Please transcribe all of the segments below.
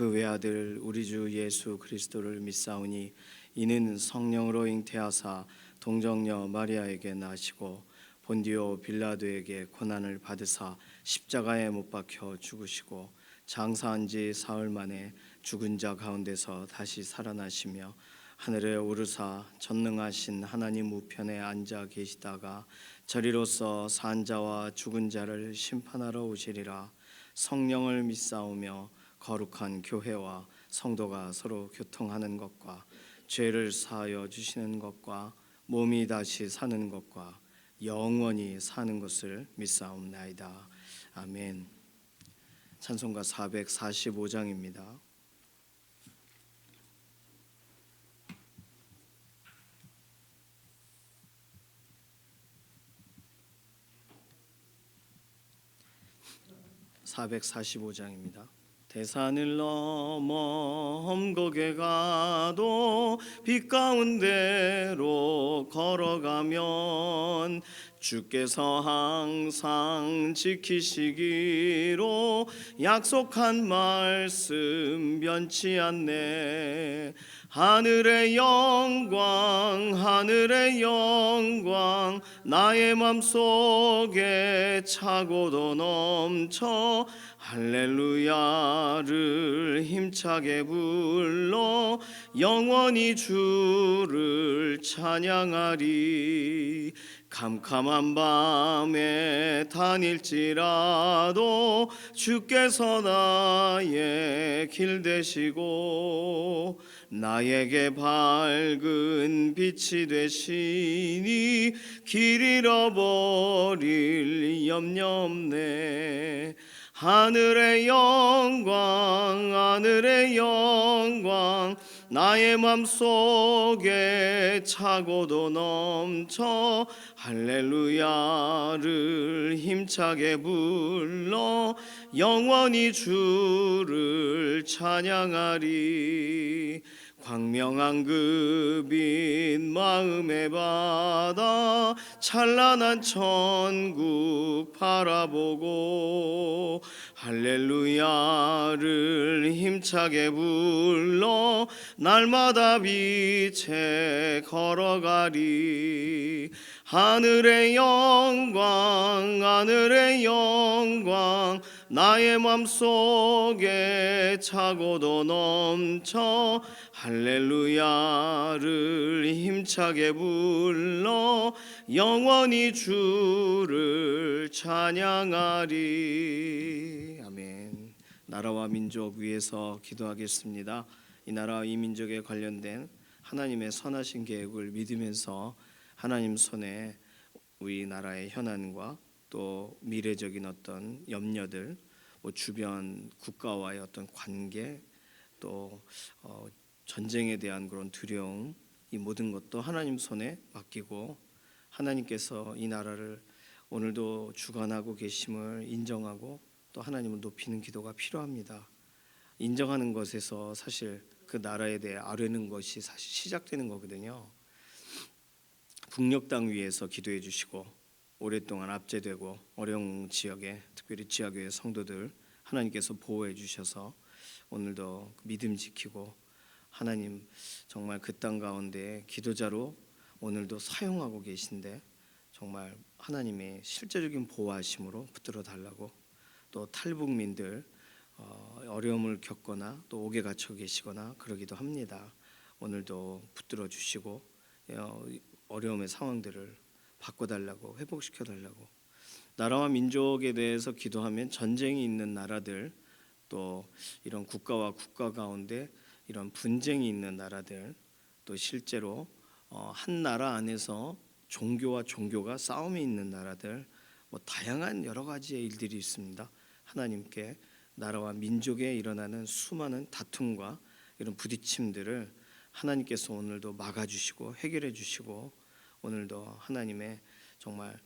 그 외아들 우리 주 예수 그리스도를 믿사오니 이는 성령으로 잉태하사 동정녀 마리아에게 나시고 본디오 빌라도에게 고난을 받으사 십자가에 못 박혀 죽으시고 장사한 지 사흘 만에 죽은 자 가운데서 다시 살아나시며 하늘에 오르사 전능하신 하나님 우편에 앉아 계시다가 저리로서 산 자와 죽은 자를 심판하러 오시리라. 성령을 믿사오며 거룩한 교회와 성도가 서로 교통하는 것과 죄를 사하여 주시는 것과 몸이 다시 사는 것과 영원히 사는 것을 믿사옵나이다. 아멘. 찬송가 445장입니다. (445장입니다) 대산을 넘어 험곡에 가도 빛 가운데로 걸어가면 주께서 항상 지키시기로 약속한 말씀 변치 않네. 하늘의 영광 하늘의 영광 나의 맘속에 차고도 넘쳐 할렐루야를 힘차게 불러 영원히 주를 찬양하리. 캄캄한 밤에 다닐지라도 주께서 나의 길 되시고 나에게 밝은 빛이 되시니 길 잃어버릴 염려 없네. 하늘의 영광 하늘의 영광 나의 맘속에 차고도 넘쳐 할렐루야를 힘차게 불러 영원히 주를 찬양하리. 광명한 그 빛 마음에 받아 찬란한 천국 바라보고 할렐루야를 힘차게 불러 날마다 빛에 걸어가리. 하늘의 영광 하늘의 영광 나의 맘속에 차고도 넘쳐 할렐루야를 힘차게 불러 영원히 주를 찬양하리. 아멘. 나라와 민족 위해서 기도하겠습니다. 이 나라와 이 민족에 관련된 하나님의 선하신 계획을 믿으면서 하나님 손에 우리나라의 현안과 또 미래적인 어떤 염려들, 주변 국가와의 어떤 관계, 또 전쟁에 대한 그런 두려움, 이 모든 것도 하나님 손에 맡기고 하나님께서 이 나라를 오늘도 주관하고 계심을 인정하고 또 하나님을 높이는 기도가 필요합니다. 인정하는 것에서 사실 그 나라에 대해 아뢰는 것이 사실 시작되는 거거든요. 북녘 땅 위에서 기도해 주시고 오랫동안 압제되고 어려운 지역에 특별히 지하교회 성도들 하나님께서 보호해 주셔서 오늘도 믿음 지키고 하나님 정말 그 땅 가운데 기도자로 오늘도 사용하고 계신데 정말 하나님의 실제적인 보호하심으로 붙들어 달라고, 또 탈북민들 어려움을 겪거나 또 옥에 갇혀 계시거나 그러기도 합니다. 오늘도 붙들어 주시고 어려움의 상황들을 바꿔달라고, 회복시켜달라고. 나라와 민족에 대해서 기도하면 전쟁이 있는 나라들, 또 이런 국가와 국가 가운데 이런 분쟁이 있는 나라들, 또 실제로 한 나라 안에서 종교와 종교가 싸움이 있는 나라들, 다양한 여러 가지의 일들이 있습니다. 하나님께 나라와 민족에 일어나는 수많은 다툼과 이런 부딪힘들을 하나님께서 오늘도 막아주시고 해결해 주시고 오늘도 하나님의 정말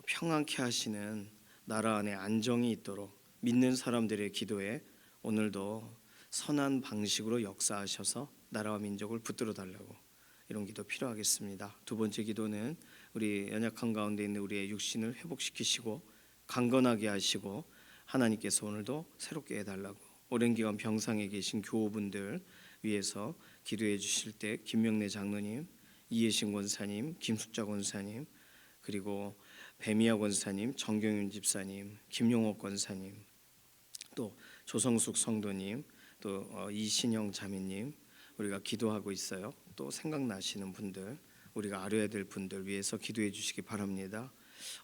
평안케 하시는 나라 안에 안정이 있도록 믿는 사람들의 기도에 오늘도 선한 방식으로 역사하셔서 나라와 민족을 붙들어 달라고, 이런 기도 필요하겠습니다. 두 번째 기도는 우리 연약한 가운데 있는 우리의 육신을 회복시키시고 강건하게 하시고 하나님께서 오늘도 새롭게 해달라고, 오랜 기간 병상에 계신 교우분들 위해서 기도해 주실 때 김명래 장로님, 이혜신 권사님, 김숙자 권사님, 그리고 배미아 권사님, 정경윤 집사님, 김용옥 권사님, 또 조성숙 성도님, 또 이신영 자매님, 우리가 기도하고 있어요. 또 생각나시는 분들, 우리가 알아야 될 분들 위해서 기도해 주시기 바랍니다.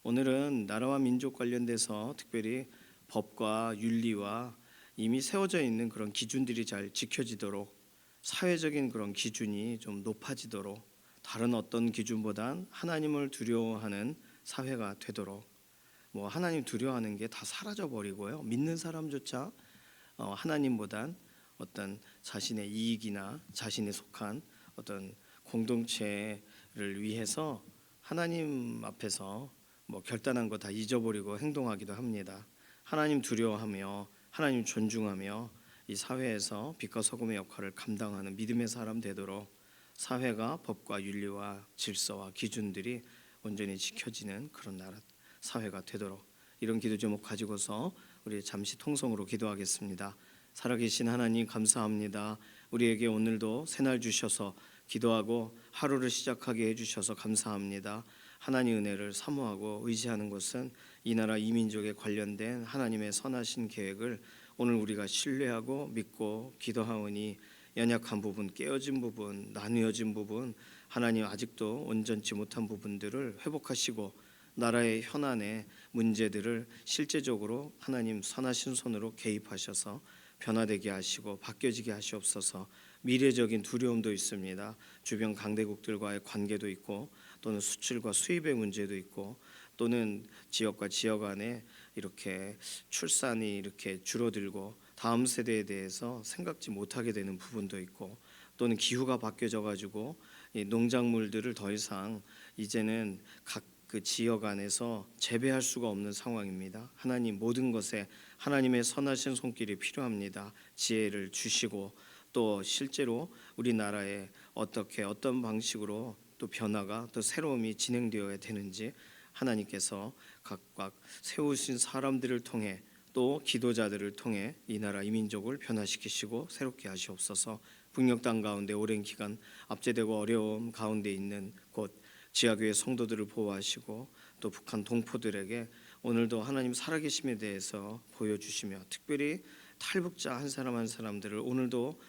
오늘은 나라와 민족 관련돼서 특별히 법과 윤리와 이미 세워져 있는 그런 기준들이 잘 지켜지도록, 사회적인 그런 기준이 좀 높아지도록, 다른 어떤 기준보단 하나님을 두려워하는 사회가 되도록, 뭐 하나님 두려워하는 게 다 사라져 버리고요. 믿는 사람조차 하나님보단 어떤 자신의 이익이나 자신에 속한 어떤 공동체를 위해서 하나님 앞에서 뭐 결단한 거 다 잊어버리고 행동하기도 합니다. 하나님 두려워하며 하나님 존중하며 이 사회에서 빛과 소금의 역할을 감당하는 믿음의 사람 되도록 사회가 법과 윤리와 질서와 기준들이 온전히 지켜지는 그런 나라 사회가 되도록, 이런 기도 제목 가지고서 우리 잠시 통성으로 기도하겠습니다. 살아계신 하나님 감사합니다. 우리에게 오늘도 새날 주셔서 기도하고 하루를 시작하게 해주셔서 감사합니다. 하나님 은혜를 사모하고 의지하는 것은 이 나라 이 민족에 관련된 하나님의 선하신 계획을 오늘 우리가 신뢰하고 믿고 기도하오니, 연약한 부분, 깨어진 부분, 나누어진 부분, 하나님 아직도 온전치 못한 부분들을 회복하시고 나라의 현안의 문제들을 실제적으로 하나님 선하신 손으로 개입하셔서 변화되게 하시고 바뀌어지게 하시옵소서. 미래적인 두려움도 있습니다. 주변 강대국들과의 관계도 있고, 또는 수출과 수입의 문제도 있고, 또는 지역과 지역 간에 이렇게 출산이 이렇게 줄어들고 다음 세대에 대해서 생각지 못하게 되는 부분도 있고, 또는 기후가 바뀌어져 가지고 이 농작물들을 더 이상 이제는 각 그 지역 안에서 재배할 수가 없는 상황입니다. 하나님, 모든 것에 하나님의 선하신 손길이 필요합니다. 지혜를 주시고, 또 실제로 우리나라에 어떻게 어떤 방식으로 또 변화가 또 새로움이 진행되어야 되는지 하나님께서 각각 세우신 사람들을 통해 또 기도자들을 통해 이 나라 이 민족을 변화시키시고 새롭게 하시옵소서. 북녘 땅 가운데 오랜 기간 압제되고 어려움 가운데 있는 곳 지하교회 성도들을 보호하시고, 또 북한 동포들에게 오늘도 하나님 살아계심에 대해서 보여주시며, 특별히 탈북자 한 사람 한 사람들을 오늘도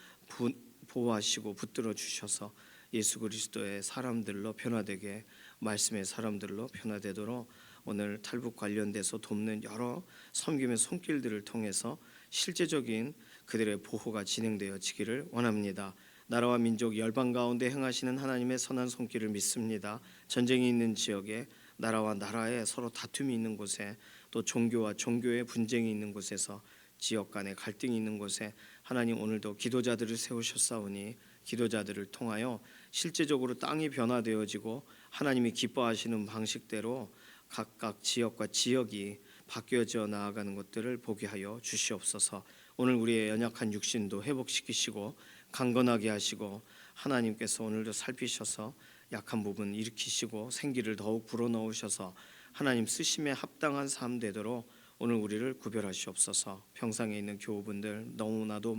보호하시고 붙들어 주셔서 예수 그리스도의 사람들로 변화되게, 말씀의 사람들로 변화되도록 오늘 탈북 관련돼서 돕는 여러 섬김의 손길들을 통해서 실제적인 그들의 보호가 진행되어지기를 원합니다. 나라와 민족 열방 가운데 행하시는 하나님의 선한 손길을 믿습니다. 전쟁이 있는 지역에, 나라와 나라에 서로 다툼이 있는 곳에, 또 종교와 종교의 분쟁이 있는 곳에서, 지역 간의 갈등이 있는 곳에 하나님 오늘도 기도자들을 세우셨사오니, 기도자들을 통하여 실제적으로 땅이 변화되어지고 하나님이 기뻐하시는 방식대로 각각 지역과 지역이 바뀌어져 나아가는 것들을 보게 하여 주시옵소서. 오늘 우리의 연약한 육신도 회복시키시고 강건하게 하시고, 하나님께서 오늘도 살피셔서 약한 부분 일으키시고 생기를 더욱 불어넣으셔서 하나님 쓰심에 합당한 삶 되도록 오늘 우리를 구별하시옵소서. 평상에 있는 교우분들 너무나도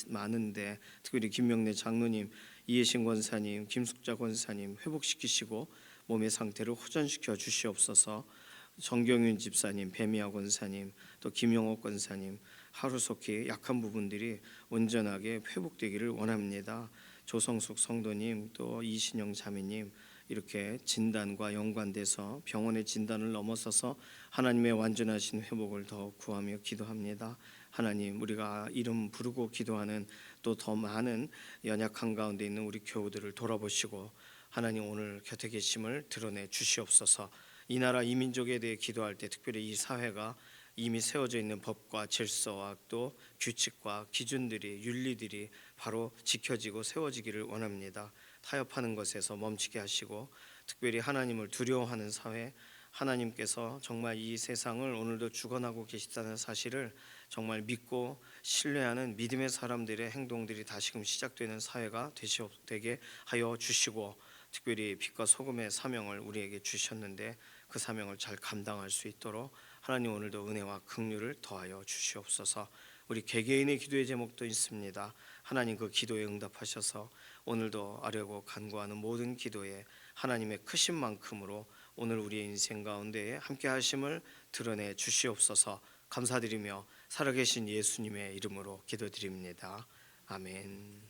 많은데, 특별히 김명래 장로님, 이혜신 권사님, 김숙자 권사님 회복시키시고 몸의 상태를 호전시켜 주시옵소서. 정경윤 집사님, 배미아 권사님, 또 김용옥 권사님, 하루속히 약한 부분들이 온전하게 회복되기를 원합니다. 조성숙 성도님, 또 이신영 자매님, 이렇게 진단과 연관돼서 병원의 진단을 넘어서서 하나님의 완전하신 회복을 더 구하며 기도합니다. 하나님, 우리가 이름 부르고 기도하는 또 더 많은 연약한 가운데 있는 우리 교우들을 돌아보시고 하나님 오늘 곁에 계심을 드러내 주시옵소서. 이 나라 이 민족에 대해 기도할 때 특별히 이 사회가 이미 세워져 있는 법과 질서와 또 규칙과 기준들이, 윤리들이 바로 지켜지고 세워지기를 원합니다. 타협하는 것에서 멈추게 하시고, 특별히 하나님을 두려워하는 사회, 하나님께서 정말 이 세상을 오늘도 주관하고 계시다는 사실을 정말 믿고 신뢰하는 믿음의 사람들의 행동들이 다시금 시작되는 사회가 되게 하여 주시고, 특별히 빛과 소금의 사명을 우리에게 주셨는데 그 사명을 잘 감당할 수 있도록 하나님 오늘도 은혜와 긍휼을 더하여 주시옵소서. 우리 개개인의 기도의 제목도 있습니다. 하나님 그 기도에 응답하셔서 오늘도 아뢰고 간구하는 모든 기도에 하나님의 크신 만큼으로 오늘 우리의 인생 가운데에 함께 하심을 드러내 주시옵소서. 감사드리며 살아계신 예수님의 이름으로 기도드립니다. 아멘.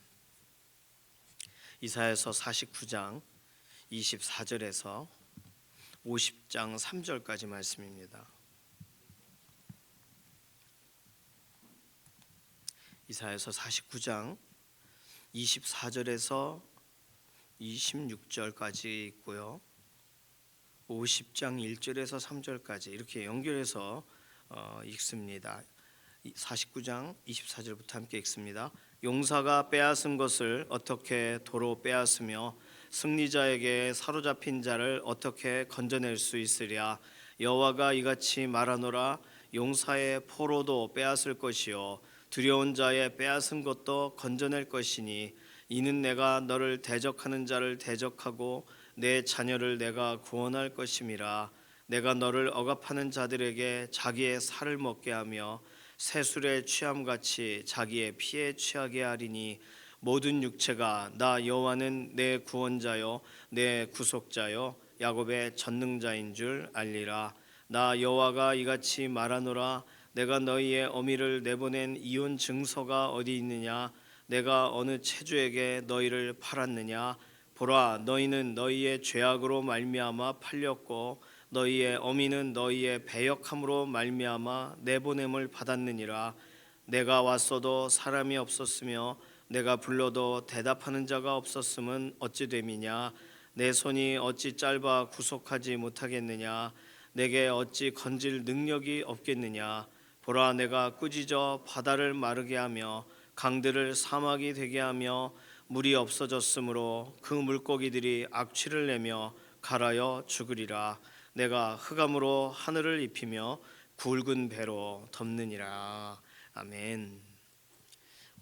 이사야서 49장 24절에서 50장 3절까지 말씀입니다. 이사야서 49장 24절에서 26절까지 있고요. 50장 1절에서 3절까지 이렇게 연결해서 읽습니다. 49장 24절부터 함께 읽습니다. 용사가 빼앗은 것을 어떻게 도로 빼앗으며 승리자에게 사로잡힌 자를 어떻게 건져낼 수 있으랴. 여호와가 이같이 말하노라. 용사의 포로도 빼앗을 것이요 두려운 자의 빼앗은 것도 건져낼 것이니 이는 내가 너를 대적하는 자를 대적하고 내 자녀를 내가 구원할 것임이라. 내가 너를 억압하는 자들에게 자기의 살을 먹게 하며 새술에 취함같이 자기의 피에 취하게 하리니 모든 육체가 나 여호와는 내 구원자요 내 구속자요 야곱의 전능자인 줄 알리라. 나 여호와가 이같이 말하노라. 내가 너희의 어미를 내보낸 이혼 증서가 어디 있느냐. 내가 어느 체주에게 너희를 팔았느냐. 보라, 너희는 너희의 죄악으로 말미암아 팔렸고 너희의 어미는 너희의 배역함으로 말미암아 내보냄을 받았느니라. 내가 왔어도 사람이 없었으며 내가 불러도 대답하는 자가 없었음은 어찌 됨이냐. 내 손이 어찌 짧아 구속하지 못하겠느냐. 내게 어찌 건질 능력이 없겠느냐. 보라, 내가 꾸짖어 바다를 마르게 하며 강들을 사막이 되게 하며 물이 없어졌으므로 그 물고기들이 악취를 내며 갈아여 죽으리라. 내가 흑암으로 하늘을 입히며 굵은 배로 덮느니라. 아멘.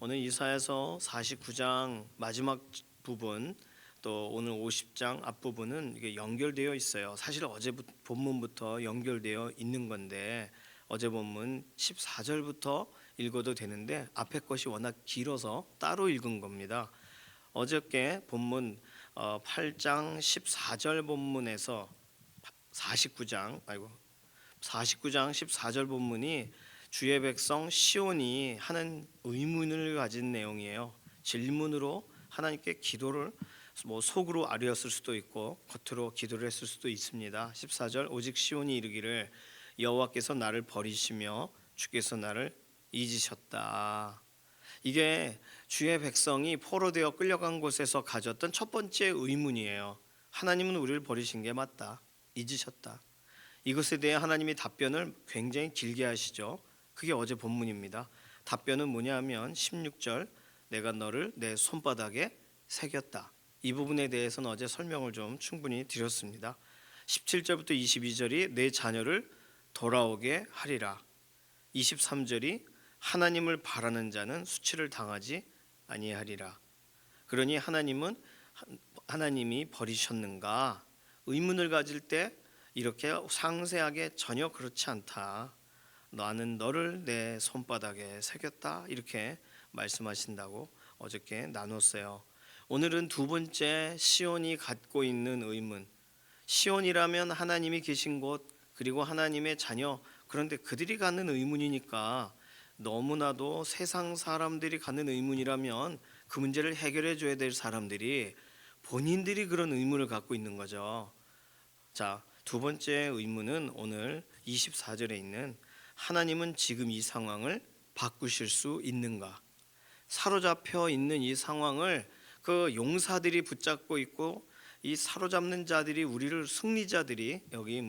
오늘 이사야서 49장 마지막 부분 또 오늘 50장 앞부분은 이게 연결되어 있어요. 사실 어제 본문부터 연결되어 있는 건데 어제 본문 14절부터 읽어도 되는데 앞에 것이 워낙 길어서 따로 읽은 겁니다. 어저께 본문 8장 14절 본문에서 49장 14절 본문이 주의 백성 시온이 하는 의문을 가진 내용이에요. 질문으로 하나님께 기도를 속으로 아뢰었을 수도 있고 겉으로 기도를 했을 수도 있습니다. 14절 오직 시온이 이르기를 여호와께서 나를 버리시며 주께서 나를 잊으셨다. 이게 주의 백성이 포로되어 끌려간 곳에서 가졌던 첫 번째 의문이에요. 하나님은 우리를 버리신 게 맞다. 잊으셨다. 이것에 대해 하나님이 답변을 굉장히 길게 하시죠. 그게 어제 본문입니다. 답변은 뭐냐면 16절 내가 너를 내 손바닥에 새겼다. 이 부분에 대해서는 어제 설명을 좀 충분히 드렸습니다. 17절부터 22절이 내 자녀를 돌아오게 하리라. 23절이 하나님을 바라는 자는 수치를 당하지 아니하리라. 그러니 하나님이 버리셨는가 의문을 가질 때 이렇게 상세하게 전혀 그렇지 않다. 나는 너를 내 손바닥에 새겼다. 이렇게 말씀하신다고 어저께 나눴어요. 오늘은 두 번째 시온이 갖고 있는 의문. 시온이라면 하나님이 계신 곳 그리고 하나님의 자녀. 그런데 그들이 갖는 의문이니까 너무나도 세상 사람들이 갖는 의문이라면 그 문제를 해결해 줘야 될 사람들이 본인들이 그런 의문을 갖고 있는 거죠. 자, 두 번째 의문은 오늘 24절에 있는 하나님은 지금 이 상황을 바꾸실 수 있는가? 사로잡혀 있는 이 상황을 그 용사들이 붙잡고 있고 이 사로잡는 자들이 우리를 승리자들이 여기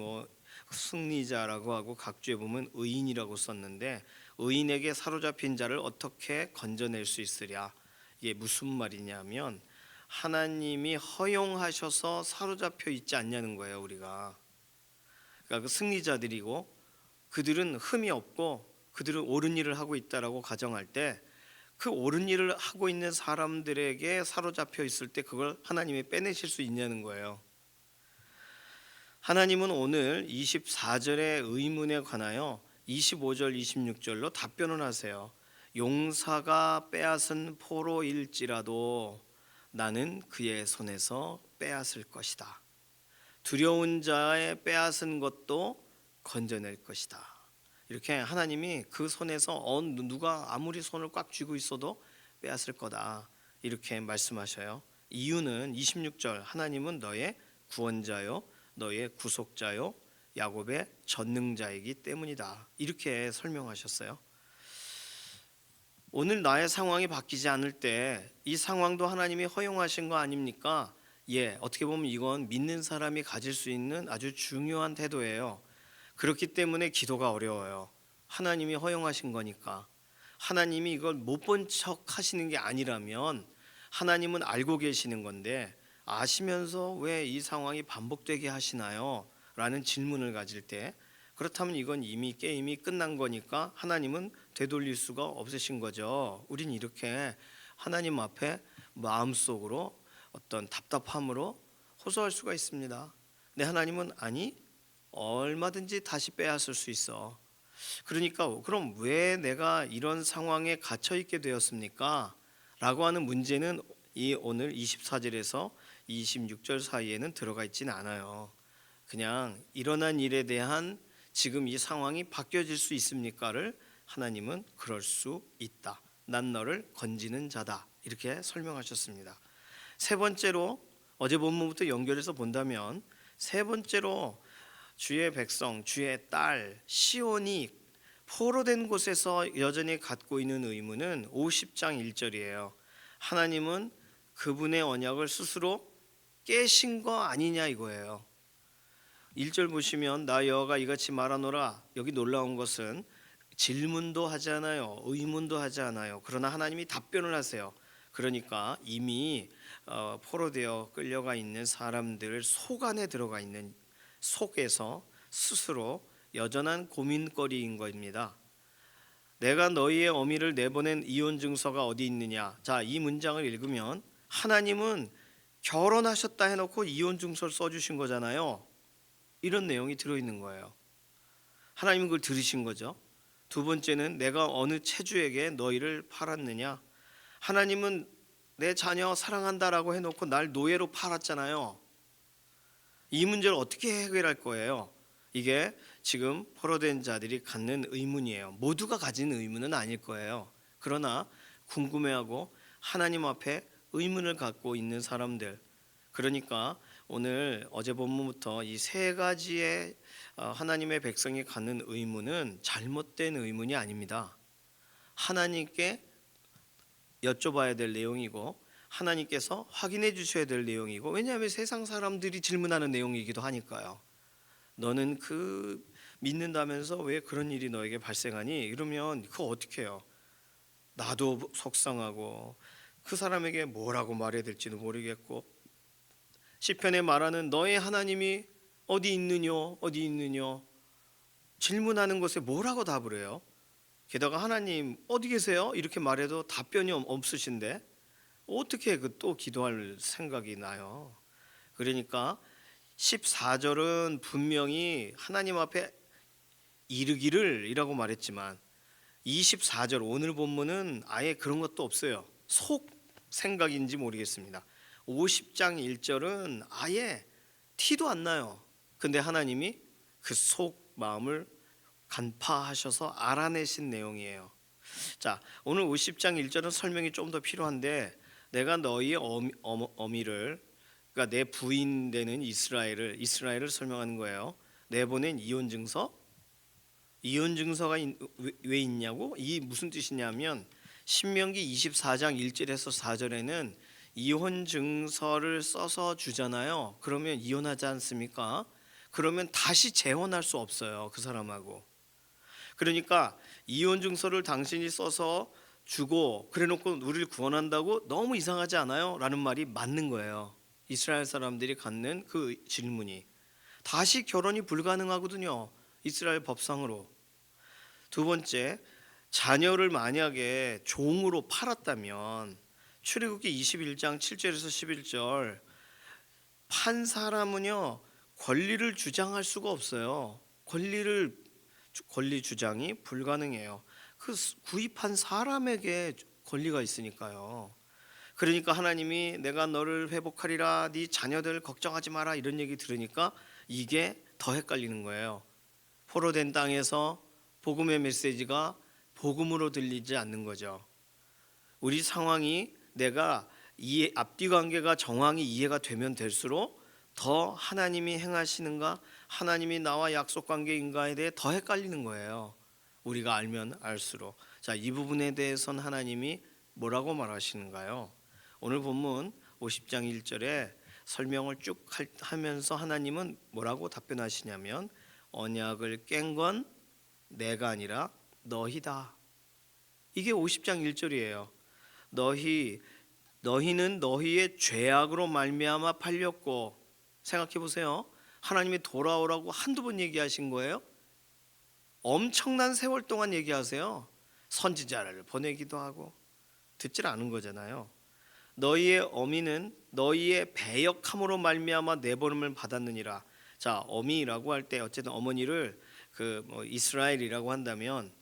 승리자라고 하고 각주에 보면 의인이라고 썼는데 의인에게 사로잡힌 자를 어떻게 건져낼 수 있으랴. 이게 무슨 말이냐면 하나님이 허용하셔서 사로잡혀 있지 않냐는 거예요. 우리가 그러니까 그 승리자들이고 그들은 흠이 없고 그들은 옳은 일을 하고 있다라고 가정할 때 그 옳은 일을 하고 있는 사람들에게 사로잡혀 있을 때 그걸 하나님이 빼내실 수 있냐는 거예요. 하나님은 오늘 24절의 의문에 관하여 25절 26절로 답변을 하세요. 용사가 빼앗은 포로일지라도 나는 그의 손에서 빼앗을 것이다. 두려운 자의 빼앗은 것도 건져낼 것이다. 이렇게 하나님이 그 손에서 누가 아무리 손을 꽉 쥐고 있어도 빼앗을 거다. 이렇게 말씀하셔요. 이유는 26절, 하나님은 너의 구원자요 너의 구속자요 야곱의 전능자이기 때문이다. 이렇게 설명하셨어요. 오늘 나의 상황이 바뀌지 않을 때 이 상황도 하나님이 허용하신 거 아닙니까? 예, 어떻게 보면 이건 믿는 사람이 가질 수 있는 아주 중요한 태도예요. 그렇기 때문에 기도가 어려워요. 하나님이 허용하신 거니까. 하나님이 이걸 못 본 척 하시는 게 아니라면 하나님은 알고 계시는 건데 아시면서 왜 이 상황이 반복되게 하시나요? 라는 질문을 가질 때, 그렇다면 이건 이미 게임이 끝난 거니까 하나님은 되돌릴 수가 없으신 거죠. 우린 이렇게 하나님 앞에 마음속으로 어떤 답답함으로 호소할 수가 있습니다. 네, 하나님은 아니, 얼마든지 다시 빼앗을 수 있어. 그러니까 그럼 왜 내가 이런 상황에 갇혀 있게 되었습니까? 라고 하는 문제는 이 오늘 24절에서 26절 사이에는 들어가 있지는 않아요. 그냥 일어난 일에 대한 지금 이 상황이 바뀌어질 수 있습니까를 하나님은 그럴 수 있다. 난 너를 건지는 자다. 이렇게 설명하셨습니다. 세 번째로 어제 본문부터 연결해서 본다면 세 번째로 주의 백성, 주의 딸 시온이 포로된 곳에서 여전히 갖고 있는 의무는 50장 1절이에요. 하나님은 그분의 언약을 스스로 깨신 거 아니냐 이거예요. 1절 보시면 나 여호와가 이같이 말하노라. 여기 놀라운 것은 질문도 하지 않아요. 의문도 하지 않아요. 그러나 하나님이 답변을 하세요. 그러니까 이미 포로되어 끌려가 있는 사람들 속 안에 들어가 있는 속에서 스스로 여전한 고민거리인 겁니다. 내가 너희의 어미를 내보낸 이혼 증서가 어디 있느냐. 자, 이 문장을 읽으면 하나님은 결혼하셨다 해놓고 이혼 증서를 써주신 거잖아요. 이런 내용이 들어있는 거예요. 하나님은 그걸 들으신 거죠. 두 번째는 내가 어느 체주에게 너희를 팔았느냐. 하나님은 내 자녀 사랑한다라고 해놓고 날 노예로 팔았잖아요. 이 문제를 어떻게 해결할 거예요? 이게 지금 포로된 자들이 갖는 의문이에요. 모두가 가진 의문은 아닐 거예요. 그러나 궁금해하고 하나님 앞에 의문을 갖고 있는 사람들, 그러니까 오늘 어제 본문부터 이 세 가지의 하나님의 백성이 갖는 의문은 잘못된 의문이 아닙니다. 하나님께 여쭤봐야 될 내용이고 하나님께서 확인해 주셔야 될 내용이고, 왜냐하면 세상 사람들이 질문하는 내용이기도 하니까요. 너는 그 믿는다면서 왜 그런 일이 너에게 발생하니? 이러면 그거 어떻게 해요? 나도 속상하고 그 사람에게 뭐라고 말해야 될지도 모르겠고, 시편에 말하는 너의 하나님이 어디 있느뇨 어디 있느뇨 질문하는 것에 뭐라고 답을 해요? 게다가 하나님 어디 계세요? 이렇게 말해도 답변이 없으신데 어떻게 또 기도할 생각이 나요? 그러니까 14절은 분명히 하나님 앞에 이르기를 이라고 말했지만 24절 오늘 본문은 아예 그런 것도 없어요. 속 생각인지 모르겠습니다. 50장 1절은 아예 티도 안 나요. 근데 하나님이 그 속 마음을 간파하셔서 알아내신 내용이에요. 자, 오늘 50장 1절은 설명이 좀 더 필요한데, 내가 너희의 어미를, 그러니까 내 부인 되는 이스라엘을 설명하는 거예요. 내보낸 이혼 증서. 이혼 증서가 왜 있냐고? 이 무슨 뜻이냐면 신명기 24장 1절에서 4절에는 이혼 증서를 써서 주잖아요. 그러면 이혼하지 않습니까? 그러면 다시 재혼할 수 없어요, 그 사람하고. 그러니까 이혼 증서를 당신이 써서 주고 그래놓고 우리를 구원한다고 너무 이상하지 않아요? 라는 말이 맞는 거예요. 이스라엘 사람들이 갖는 그 질문이. 다시 결혼이 불가능하거든요, 이스라엘 법상으로. 두 번째, 자녀를 만약에 종으로 팔았다면 출애굽기 21장 7절에서 11절 판 사람은요 권리를 주장할 수가 없어요. 권리 주장이 불가능해요. 그 구입한 사람에게 권리가 있으니까요. 그러니까 하나님이 내가 너를 회복하리라, 네 자녀들 걱정하지 마라 이런 얘기 들으니까 이게 더 헷갈리는 거예요. 포로된 땅에서 복음의 메시지가 복음으로 들리지 않는 거죠. 우리 상황이 내가 앞뒤 관계가 정황이 이해가 되면 될수록 더 하나님이 행하시는가, 하나님이 나와 약속 관계인가에 대해 더 헷갈리는 거예요. 우리가 알면 알수록. 자, 이 부분에 대해서는 하나님이 뭐라고 말하시는가요? 오늘 본문 50장 1절에 설명을 쭉 하면서 하나님은 뭐라고 답변하시냐면 언약을 깬 건 내가 아니라 너희다. 이게 50장 1절이에요. 너희는 너희의 죄악으로 말미암아 팔렸고, 생각해 보세요. 하나님이 돌아오라고 한두 번 얘기하신 거예요? 엄청난 세월 동안 얘기하세요. 선지자를 보내기도 하고 듣질 않은 거잖아요. 너희의 어미는 너희의 배역함으로 말미암아 내버림을 받았느니라. 자, 어미라고 할 때 어쨌든 어머니를 이스라엘이라고 한다면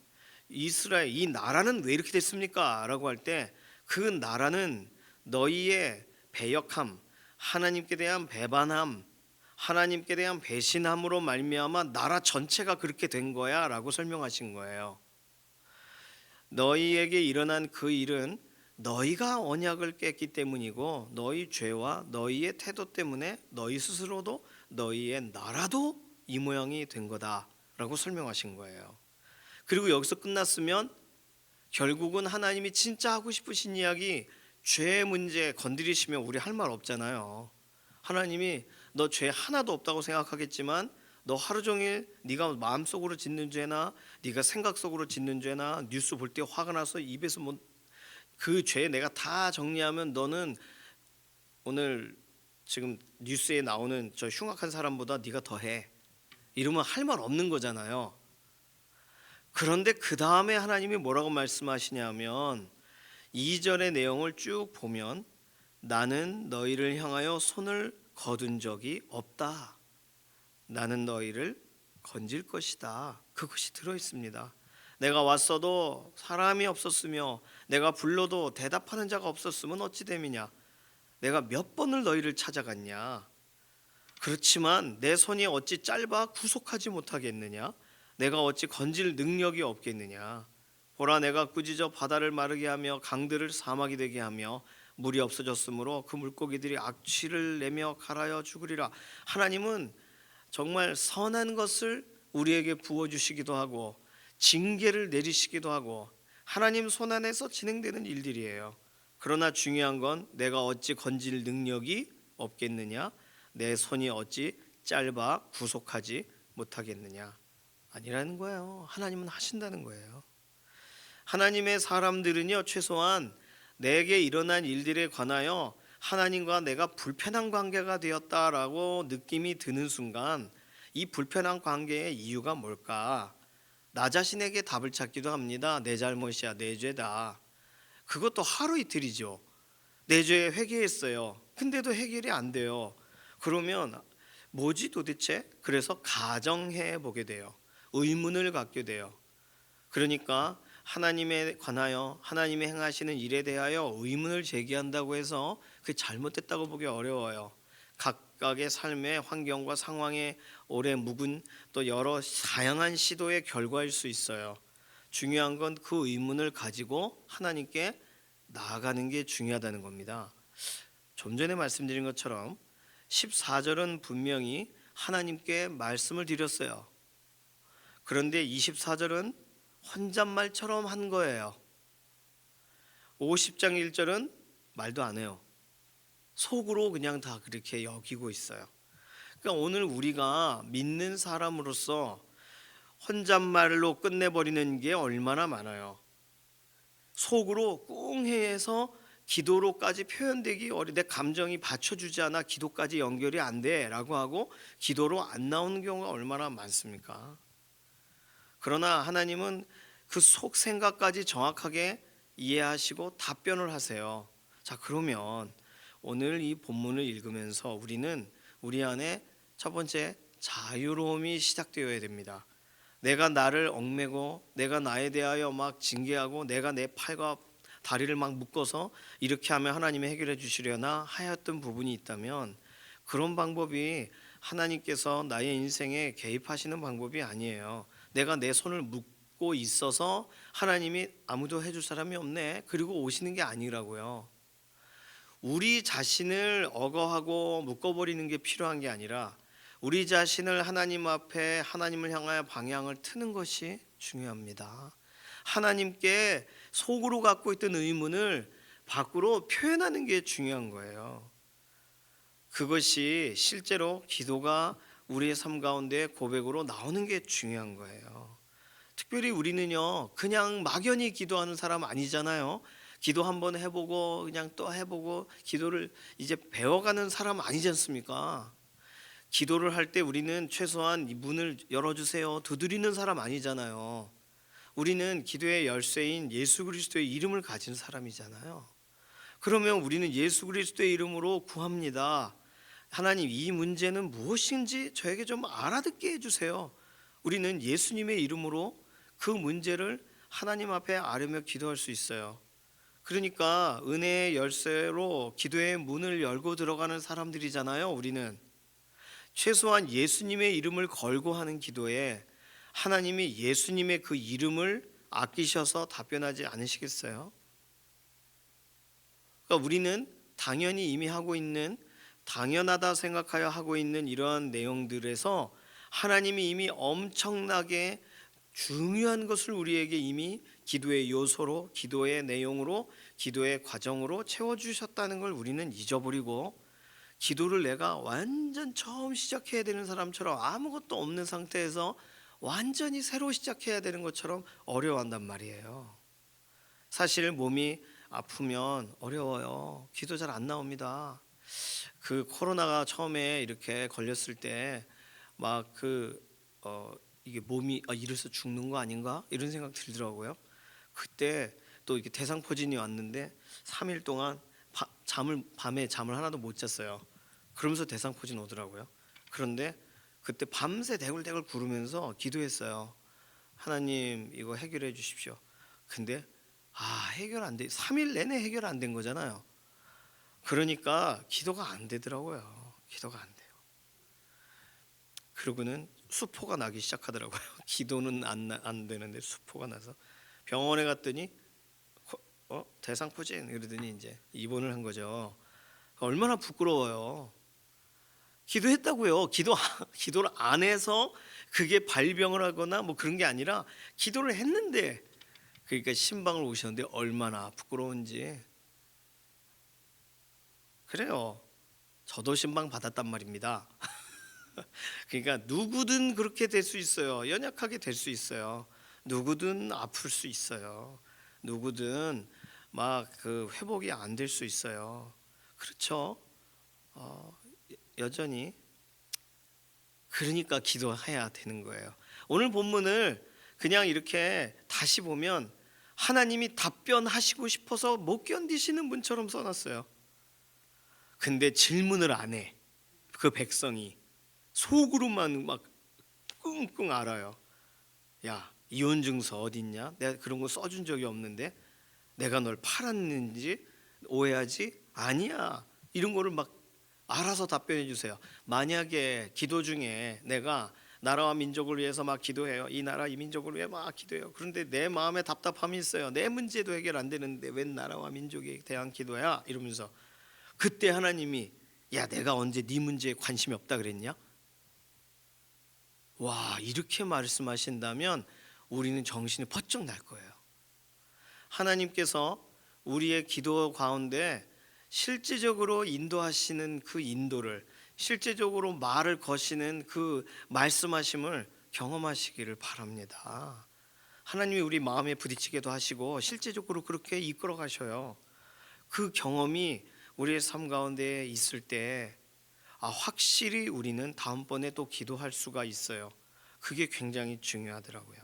이스라엘 이 나라는 왜 이렇게 됐습니까? 라고 할 때 그 나라는 너희의 배역함, 하나님께 대한 배반함, 하나님께 대한 배신함으로 말미암아 나라 전체가 그렇게 된 거야 라고 설명하신 거예요. 너희에게 일어난 그 일은 너희가 언약을 깼기 때문이고 너희 죄와 너희의 태도 때문에 너희 스스로도 너희의 나라도 이 모양이 된 거다 라고 설명하신 거예요. 그리고 여기서 끝났으면 결국은 하나님이 진짜 하고 싶으신 이야기, 죄 문제 건드리시면 우리 할 말 없잖아요. 하나님이 너 죄 하나도 없다고 생각하겠지만 너 하루 종일 네가 마음속으로 짓는 죄나 네가 생각 속으로 짓는 죄나 뉴스 볼 때 화가 나서 입에서 그 죄 내가 다 정리하면 너는 오늘 지금 뉴스에 나오는 저 흉악한 사람보다 네가 더해. 이러면 할 말 없는 거잖아요. 그런데 그 다음에 하나님이 뭐라고 말씀하시냐면 2절의 내용을 쭉 보면 나는 너희를 향하여 손을 거둔 적이 없다. 나는 너희를 건질 것이다. 그것이 들어있습니다. 내가 왔어도 사람이 없었으며 내가 불러도 대답하는 자가 없었으면 어찌 됨이냐. 내가 몇 번을 너희를 찾아갔냐. 그렇지만 내 손이 어찌 짧아 구속하지 못하겠느냐. 내가 어찌 건질 능력이 없겠느냐. 보라, 내가 꾸짖어 바다를 마르게 하며 강들을 사막이 되게 하며 물이 없어졌으므로 그 물고기들이 악취를 내며 갈아여 죽으리라. 하나님은 정말 선한 것을 우리에게 부어주시기도 하고 징계를 내리시기도 하고 하나님 손 안에서 진행되는 일들이에요. 그러나 중요한 건 내가 어찌 건질 능력이 없겠느냐. 내 손이 어찌 짧아 구속하지 못하겠느냐. 아니라는 거예요. 하나님은 하신다는 거예요. 하나님의 사람들은요, 최소한 내게 일어난 일들에 관하여 하나님과 내가 불편한 관계가 되었다라고 느낌이 드는 순간 이 불편한 관계의 이유가 뭘까? 나 자신에게 답을 찾기도 합니다. 내 잘못이야, 내 죄다. 그것도 하루 이틀이죠. 내 죄에 회개했어요. 근데도 해결이 안 돼요. 그러면 뭐지 도대체? 그래서 가정해 보게 돼요. 의문을 갖게 돼요. 그러니까 하나님에 관하여 하나님이 행하시는 일에 대하여 의문을 제기한다고 해서 그게 잘못됐다고 보기 어려워요. 각각의 삶의 환경과 상황에 오래 묵은 또 여러 다양한 시도의 결과일 수 있어요. 중요한 건 그 의문을 가지고 하나님께 나아가는 게 중요하다는 겁니다. 좀 전에 말씀드린 것처럼 14절은 분명히 하나님께 말씀을 드렸어요. 그런데 24절은 혼잣말처럼 한 거예요. 50장 1절은 말도 안 해요. 속으로 그냥 다 그렇게 여기고 있어요. 그러니까 오늘 우리가 믿는 사람으로서 혼잣말로 끝내버리는 게 얼마나 많아요. 속으로 꿍해서 기도로까지 표현되기 내 감정이 받쳐주지 않아 기도까지 연결이 안 돼 라고 하고 기도로 안 나오는 경우가 얼마나 많습니까? 그러나 하나님은 그 속 생각까지 정확하게 이해하시고 답변을 하세요. 자, 그러면 오늘 이 본문을 읽으면서 우리는 우리 안에 첫 번째 자유로움이 시작되어야 됩니다. 내가 나를 얽매고 내가 나에 대하여 막 징계하고 내가 내 팔과 다리를 막 묶어서 이렇게 하면 하나님이 해결해 주시려나 하였던 부분이 있다면, 그런 방법이 하나님께서 나의 인생에 개입하시는 방법이 아니에요. 내가 내 손을 묶고 있어서 하나님이 아무도 해줄 사람이 없네 그리고 오시는 게 아니라고요. 우리 자신을 억어하고 묶어버리는 게 필요한 게 아니라 우리 자신을 하나님 앞에 하나님을 향하여 방향을 트는 것이 중요합니다. 하나님께 속으로 갖고 있던 의문을 밖으로 표현하는 게 중요한 거예요. 그것이 실제로 기도가 우리의 삶 가운데 고백으로 나오는 게 중요한 거예요. 특별히 우리는요, 그냥 막연히 기도하는 사람 아니잖아요. 기도 한번 해보고 그냥 또 해보고 기도를 이제 배워가는 사람 아니지 않습니까? 기도를 할 때 우리는 최소한 이 문을 열어주세요 두드리는 사람 아니잖아요. 우리는 기도의 열쇠인 예수 그리스도의 이름을 가진 사람이잖아요. 그러면 우리는 예수 그리스도의 이름으로 구합니다. 하나님, 이 문제는 무엇인지 저에게 좀 알아듣게 해주세요. 우리는 예수님의 이름으로 그 문제를 하나님 앞에 아뢰며 기도할 수 있어요. 그러니까 은혜의 열쇠로 기도의 문을 열고 들어가는 사람들이잖아요. 우리는 최소한 예수님의 이름을 걸고 하는 기도에 하나님이 예수님의 그 이름을 아끼셔서 답변하지 않으시겠어요? 그러니까 우리는 당연히 이미 하고 있는, 당연하다 생각하여 하고 있는 이러한 내용들에서 하나님이 이미 엄청나게 중요한 것을 우리에게 이미 기도의 요소로, 기도의 내용으로, 기도의 과정으로 채워주셨다는 걸 우리는 잊어버리고, 기도를 내가 완전 처음 시작해야 되는 사람처럼 아무것도 없는 상태에서 완전히 새로 시작해야 되는 것처럼 어려워한단 말이에요. 사실 몸이 아프면 어려워요. 기도 잘 안 나옵니다. 그 코로나가 처음에 이렇게 걸렸을 때 막 이게 몸이 이래서 죽는 거 아닌가 이런 생각 들더라고요. 그때 또 이렇게 대상포진이 왔는데 3일 동안 밤에 잠을 하나도 못 잤어요. 그러면서 대상포진 오더라고요. 그런데 그때 밤새 대굴대굴 구르면서 기도했어요. 하나님, 이거 해결해 주십시오. 근데 해결 안 돼. 3일 내내 해결 안 된 거잖아요. 그러니까 기도가 안 되더라고요. 기도가 안 돼요. 그러고는 수포가 나기 시작하더라고요. 기도는 안 되는데 수포가 나서 병원에 갔더니 대상포진 그러더니 이제 입원을 한 거죠. 얼마나 부끄러워요. 기도했다고요. 기도를 안 해서 그게 발병을 하거나 뭐 그런 게 아니라 기도를 했는데, 그러니까 신방을 오셨는데 얼마나 부끄러운지. 그래요. 저도 신방 받았단 말입니다. 그러니까 누구든 그렇게 될 수 있어요. 연약하게 될 수 있어요. 누구든 아플 수 있어요. 누구든 막 그 회복이 안 될 수 있어요. 그렇죠. 여전히 그러니까 기도해야 되는 거예요. 오늘 본문을 그냥 이렇게 다시 보면 하나님이 답변하시고 싶어서 못 견디시는 분처럼 써놨어요. 근데 질문을 안 해. 그 백성이 속으로만 막 끙끙 앓아요. 야, 이혼 증서 어딨냐? 내가 그런 거 써준 적이 없는데 내가 널 팔았는지 오해하지? 아니야. 이런 거를 막 알아서 답변해 주세요. 만약에 기도 중에 내가 나라와 민족을 위해서 막 기도해요. 이 나라 이 민족을 위해 막 기도해요. 그런데 내 마음에 답답함이 있어요. 내 문제도 해결 안 되는데 웬 나라와 민족에 대한 기도야? 이러면서 그때 하나님이 야, 내가 언제 네 문제에 관심이 없다 그랬냐? 와, 이렇게 말씀하신다면 우리는 정신이 번쩍 날 거예요. 하나님께서 우리의 기도 가운데 실제적으로 인도하시는 그 인도를, 실제적으로 말을 거시는 그 말씀하심을 경험하시기를 바랍니다. 하나님이 우리 마음에 부딪히게도 하시고 실제적으로 그렇게 이끌어 가셔요. 그 경험이 우리의 삶 가운데 있을 때 확실히 우리는 다음번에 또 기도할 수가 있어요. 그게 굉장히 중요하더라고요.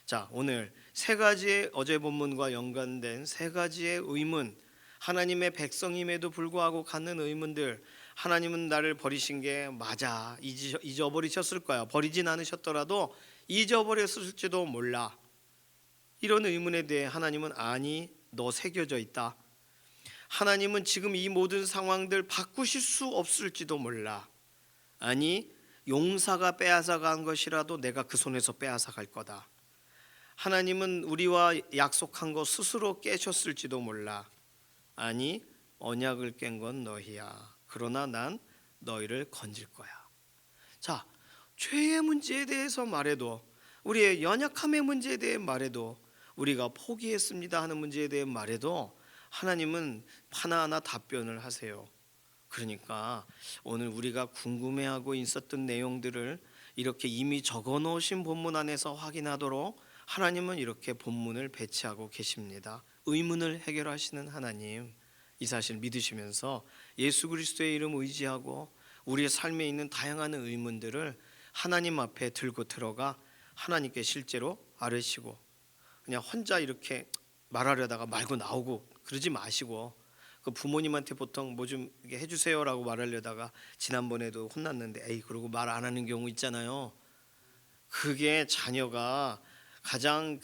자, 오늘 세 가지의 어제 본문과 연관된 세 가지의 의문, 하나님의 백성임에도 불구하고 갖는 의문들. 하나님은 나를 버리신 게 맞아, 잊어버리셨을 거야. 버리진 않으셨더라도 잊어버렸을지도 몰라. 이런 의문에 대해 하나님은 아니, 너 새겨져 있다. 하나님은 지금 이 모든 상황들 바꾸실 수 없을지도 몰라. 아니, 용사가 빼앗아간 것이라도 내가 그 손에서 빼앗아갈 거다. 하나님은 우리와 약속한 거 스스로 깨셨을지도 몰라. 아니, 언약을 깬 건 너희야. 그러나 난 너희를 건질 거야. 자, 죄의 문제에 대해서 말해도, 우리의 연약함의 문제에 대해 말해도, 우리가 포기했습니다 하는 문제에 대해 말해도 하나님은 하나하나 답변을 하세요. 그러니까 오늘 우리가 궁금해하고 있었던 내용들을 이렇게 이미 적어 놓으신 본문 안에서 확인하도록 하나님은 이렇게 본문을 배치하고 계십니다. 의문을 해결하시는 하나님, 이 사실 믿으시면서 예수 그리스도의 이름 의지하고 우리의 삶에 있는 다양한 의문들을 하나님 앞에 들고 들어가 하나님께 실제로 아뢰시고, 그냥 혼자 이렇게 말하려다가 말고 나오고 그러지 마시고, 그 부모님한테 보통 뭐 좀 해주세요라고 말하려다가 지난번에도 혼났는데 에이 그러고 말 안 하는 경우 있잖아요. 그게 자녀가 가장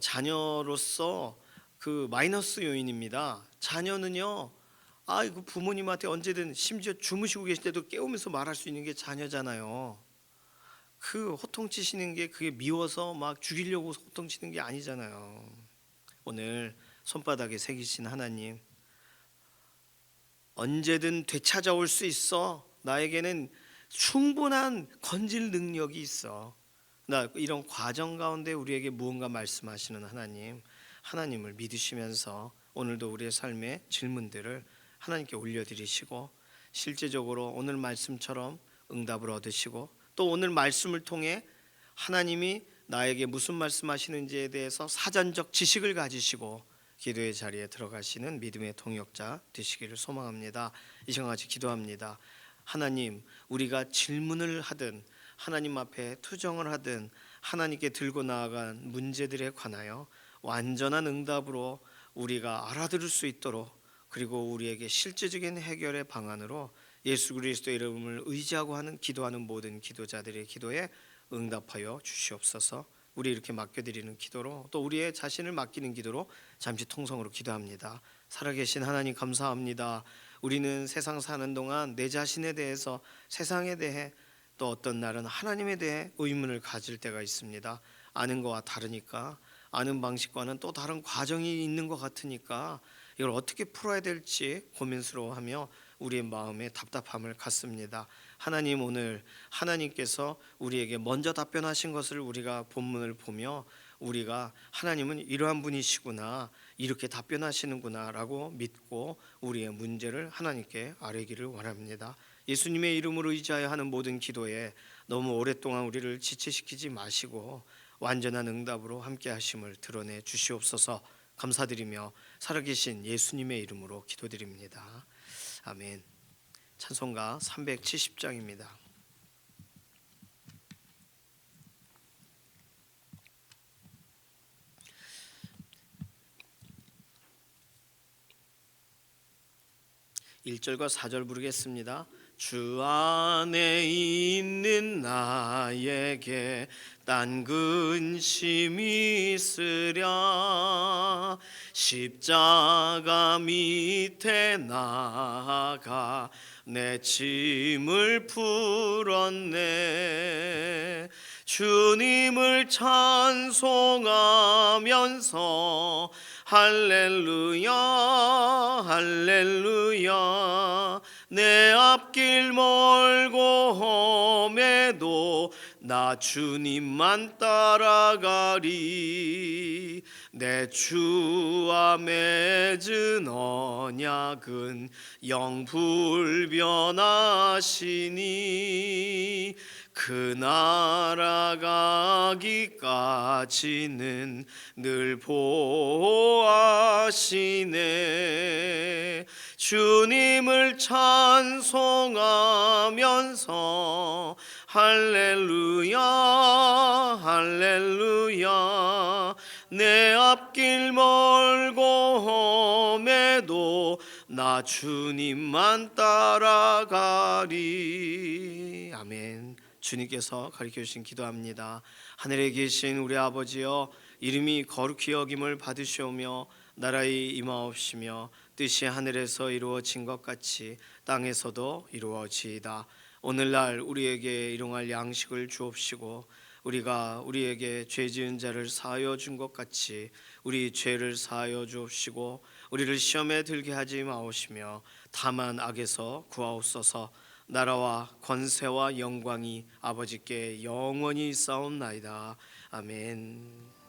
자녀로서 그 마이너스 요인입니다. 자녀는요, 그 부모님한테 언제든 심지어 주무시고 계실 때도 깨우면서 말할 수 있는 게 자녀잖아요. 그 호통치시는 게 그게 미워서 막 죽이려고 호통치는 게 아니잖아요. 오늘 손바닥에 새기신 하나님, 언제든 되찾아올 수 있어. 나에게는 충분한 건질 능력이 있어. 나 이런 과정 가운데 우리에게 무언가 말씀하시는 하나님, 하나님을 믿으시면서 오늘도 우리의 삶의 질문들을 하나님께 올려드리시고, 실제적으로 오늘 말씀처럼 응답을 얻으시고, 또 오늘 말씀을 통해 하나님이 나에게 무슨 말씀하시는지에 대해서 사전적 지식을 가지시고 기도의 자리에 들어가시는 믿음의 동역자 되시기를 소망합니다. 이 시간 같이 기도합니다. 하나님, 우리가 질문을 하든 하나님 앞에 투정을 하든 하나님께 들고 나아간 문제들에 관하여 완전한 응답으로 우리가 알아들을 수 있도록, 그리고 우리에게 실제적인 해결의 방안으로 예수 그리스도의 이름을 의지하고 하는 기도하는 모든 기도자들의 기도에 응답하여 주시옵소서. 우리 이렇게 맡겨드리는 기도로, 또 우리의 자신을 맡기는 기도로 잠시 통성으로 기도합니다. 살아계신 하나님 감사합니다. 우리는 세상 사는 동안 내 자신에 대해서, 세상에 대해, 또 어떤 날은 하나님에 대해 의문을 가질 때가 있습니다. 아는 것과 다르니까, 아는 방식과는 또 다른 과정이 있는 것 같으니까 이걸 어떻게 풀어야 될지 고민스러워하며 우리의 마음에 답답함을 갖습니다. 하나님, 오늘 하나님께서 우리에게 먼저 답변하신 것을 우리가 본문을 보며 우리가 하나님은 이러한 분이시구나, 이렇게 답변하시는구나 라고 믿고 우리의 문제를 하나님께 아뢰기를 원합니다. 예수님의 이름으로 의지하여 하는 모든 기도에 너무 오랫동안 우리를 지체시키지 마시고 완전한 응답으로 함께 하심을 드러내 주시옵소서. 감사드리며 살아계신 예수님의 이름으로 기도드립니다. 아멘. 찬송가 370장입니다. (1절과) (4절) 부르겠습니다. 주 안에 있는 나에게 딴 근심이 있으랴. 십자가 밑에 나아가 내 짐을 풀었네. 주님을 찬송하면서 할렐루야 할렐루야. 내 앞길 멀고 험해도 나 주님만 따라가리. 내 주와 맺은 언약은 영불변하시니 그 나라 가기까지는 늘 보호하시네. 주님을 찬송하면서 할렐루야 할렐루야. 내 앞길 멀고 험해도 나 주님만 따라가리. 아멘. 주님께서 가르쳐 주신 기도합니다. 하늘에 계신 우리 아버지여, 이름이 거룩히 여김을 받으시오며 나라의 임하옵시며 뜻이 하늘에서 이루어진 것 같이 땅에서도 이루어지이다. 오늘날 우리에게 일용할 양식을 주옵시고 우리가 우리에게 죄 지은 자를 사하여 준 것 같이 우리 죄를 사하여 주옵시고 우리를 시험에 들게 하지 마옵시며 다만 악에서 구하옵소서. 나라와 권세와 영광이 아버지께 영원히 있사옵나이다. 아멘.